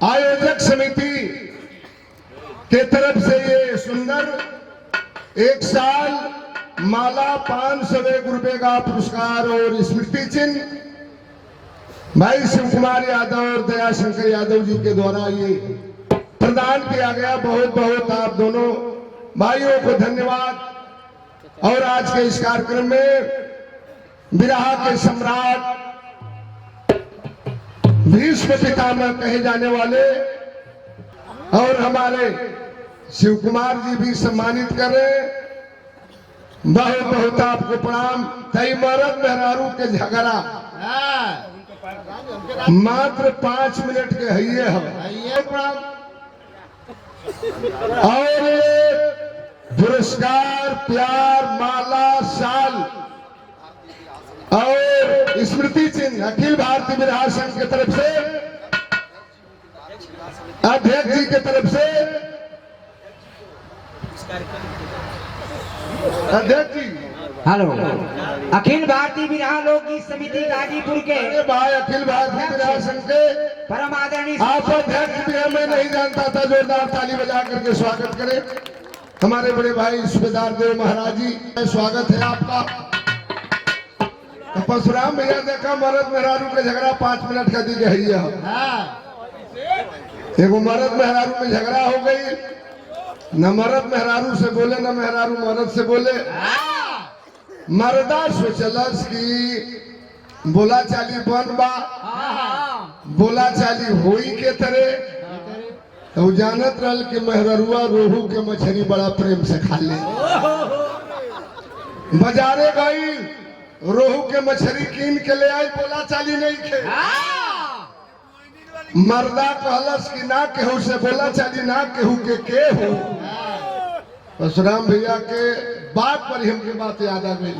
आयोजक समिति के तरफ से ये सुंदर 1 साल माला 501 रुपए का पुरस्कार और स्मृति चिन्ह भाई शिव कुमार यादव और दयाशंकर यादव जी के द्वारा ये प्रदान किया गया। बहुत बहुत आप दोनों भाइयों को धन्यवाद। और आज के इस कार्यक्रम में बिरहा के सम्राट भीष्म पितामह कहे जाने वाले और हमारे शिव कुमार जी भी सम्मानित कर रहे। बहुत बहुत आपको प्रणाम। कई मर्द मेहरारू के झगड़ा मात्र 5 मिनट के हइये हम प्रणाम। और पुरस्कार प्यार माला साल और स्मृति चिन्ह अखिल भारतीय बिरहा संघ की तरफ से अध्यक्ष जी की तरफ से अध्यक्ष जी हेलो अखिल भारतीय बिरहा लोकगीत समिति गाजीपुर के भाई अखिल भारतीय बिरहा संघ के परम आदरणीय आप अध्यक्ष भी हमें नहीं जानता था। जोरदार ताली बजा करके स्वागत करें। हमारे बड़े भाई सूबेदार देव महाराज जी स्वागत है आपका। तो परशुराम भैया देखा मर्द मेहरारू के झगड़ा 5 मिनट का दी गई है। एगो मर्द मेहरारू में झगड़ा हो गई, न मर्द मेहरारू से बोले न मेहरारू मर्द से बोले। मर्दा सोचलस की बोला चाली बन बा बोला चाली होई के तरह तो जानत रहल कि मेहररुआ रोहू के मछली बड़ा प्रेम से खा ले। बाजारे गई रोहू के मछली कीन के ले आई, बोला चाली नहीं खे। मर्दा कहलस कि ना केहू से बोला चाली ना केहू के हो। परशुराम भैया के बात पर ही हमकी बात याद आ गई।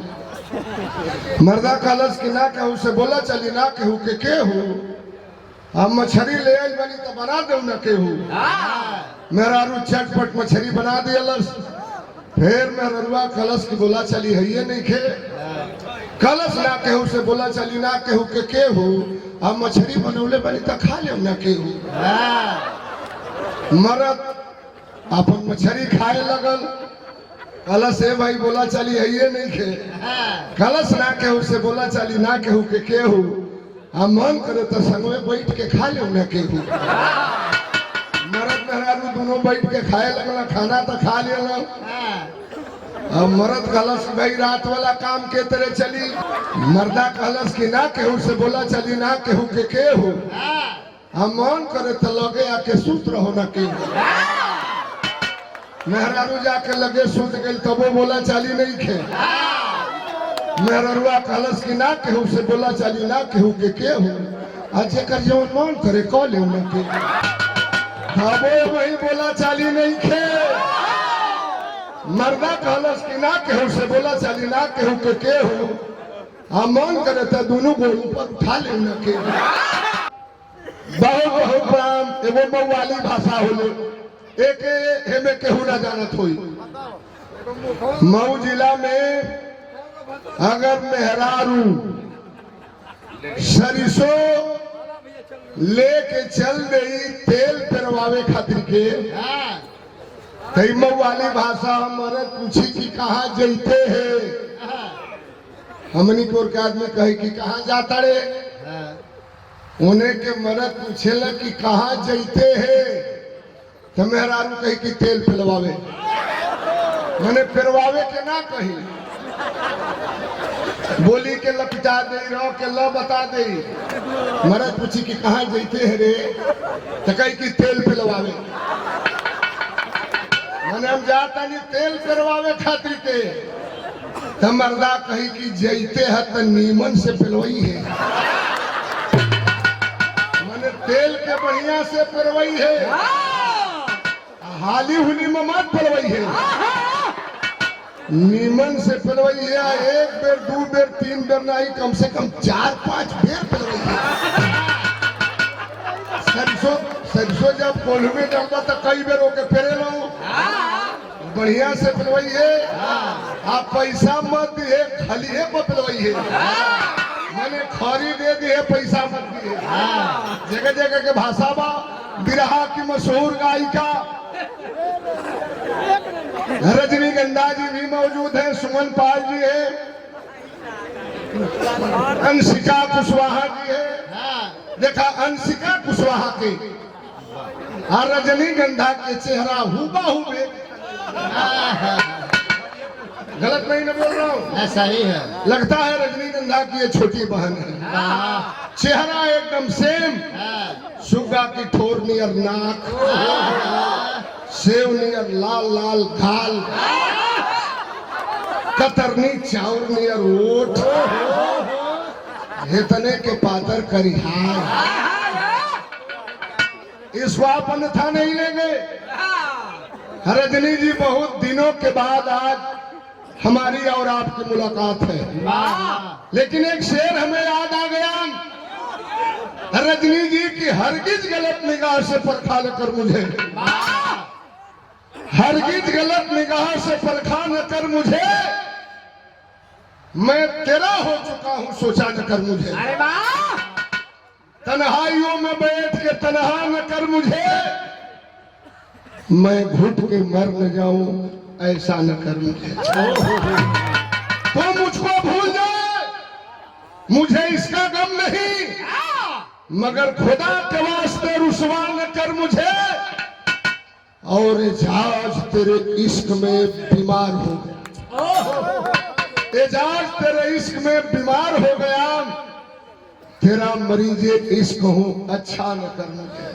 मर्दा कहलस कि ना केहू से बोला चाली ना केहू के हो। हम मछली ले आई बनी तो बना दे न केहू। मेहरारू झटपट मछली बना दियलस। फिर मेहरुआ कलश की बोला चली है ये नहीं खे। कलश ना केहू से बोला चली ना केहू के हो। अब मछली बनौले बनी तो खा ले ना केहू। मरद अपन मछली खाए लगल। कलश है भाई बोला चली है ये नहीं खे। कलश ना केहू से बोला चली ना केहू के हो। हम मन करे तो संग में बैठ के खा ले ना केहू। मरद मेहरारू दोनों बैठ के खाए लगल। खाना तो खा लिया। अब मर्द कहलस भाई रात वाला काम के तरह चली। मर्दा कहलस कि ना केहू से बोला चली ना केहू के हो। हम मन करे तो लगे आके सूत रहो ना केहू। मेहरारू जाके लगे सूत गई तबो बोला चाली नहीं खे। मेहरुआ कहलस कि ना केहू से बोला चाली ना केहू के हो। आज जेकर जौन मन करे कह ले ना के तबो वही बोला चाली नहीं खे। मर्दा कहलस कि ना केहू से बोला चाली ना केहू के हो। हम मन करे तो दोनों को ऊपर उठा ले न के। बहुत बहुत प्रणाम। एगो मऊआली भाषा होले एक हेमे केहू ना जानत होई। मऊ जिला में अगर मेहरारू सरिसो लेके चल गई तेल पेरवावे खातिर के कई मऊआली भाषा मरद पूछी कि कहाँ जैते है। हमनी को के आदमी कहे कि कहाँ जाता रे। उन्हें के मरद पूछेला कि कहाँ जैते है तो मेहरारू कही कि तेल पिलवावे। मैंने पिलवावे के ना कही बोली के लपिटा दे रो के लो बता दे। मरद पूछी कि कहाँ जैते है रे तो कही कि तेल पिलवावे। मैंने हम जाता नहीं तेल करवावे खातिर के तो मर्दा कही कि जैते है तो नीमन से पिलवई है। मैंने तेल के बढ़िया से पिलवई है। हाली हुली में मत पलवई है, नीमन से पलवई है। एक बेर, दो बेर, तीन बेर नहीं, कम से कम 4-5 बेर पलवई है। सरसों जब कोल्हुए डालता तो कई बेर ओके फेरे लो, बढ़िया से पलवई है। आप पैसा मत दिए, खलिए पर पलवई है, मैंने खरी दे दी है, पैसा मत दिए। जगह जगह के भाषा बा। बिरहा की मशहूर गायिका रजनीगंधा जी भी मौजूद है, सुमन पाल जी है, अंशिका कुशवाहा जी है। देखा अंशिका कुशवाहा के और रजनीगंधा के चेहरा हुबहू गलत नहीं ना बोल रहा हूँ, सही है। लगता है रजनीगंधा की ये छोटी बहन है। चेहरा एकदम सेम, सुगा की ठोर नियर नाक, सेव नियर लाल लाल गाल, कतरनी चाउर नियर ओठ, हेतने के पातर करिहार। इस वापन था नहीं लेंगे। रजनी जी, बहुत दिनों के बाद आज हमारी और आपकी मुलाकात है, लेकिन एक शेर हमें याद आ गया। रजनी जी की हरगिज गलत निगाह से परखा न कर मुझे, हरगिज गलत निगाह से परखा न कर मुझे, मैं तेरा हो चुका हूं सोचा न कर मुझे। अरे वाह, तन्हाइयों में बैठ के तन्हा न कर मुझे, मैं घुट के मर न जाऊं ऐसा न कर मुझे। तो मुझको भूल जाए, मुझे इसका गम नहीं, मगर खुदा के वास्ते रुसवा न कर मुझे। और एजाज तेरे इश्क में बीमार हो गया, एजाज तेरे इश्क में बीमार हो गया, तेरा मरीजे इश्क हूं अच्छा न कर मुझे।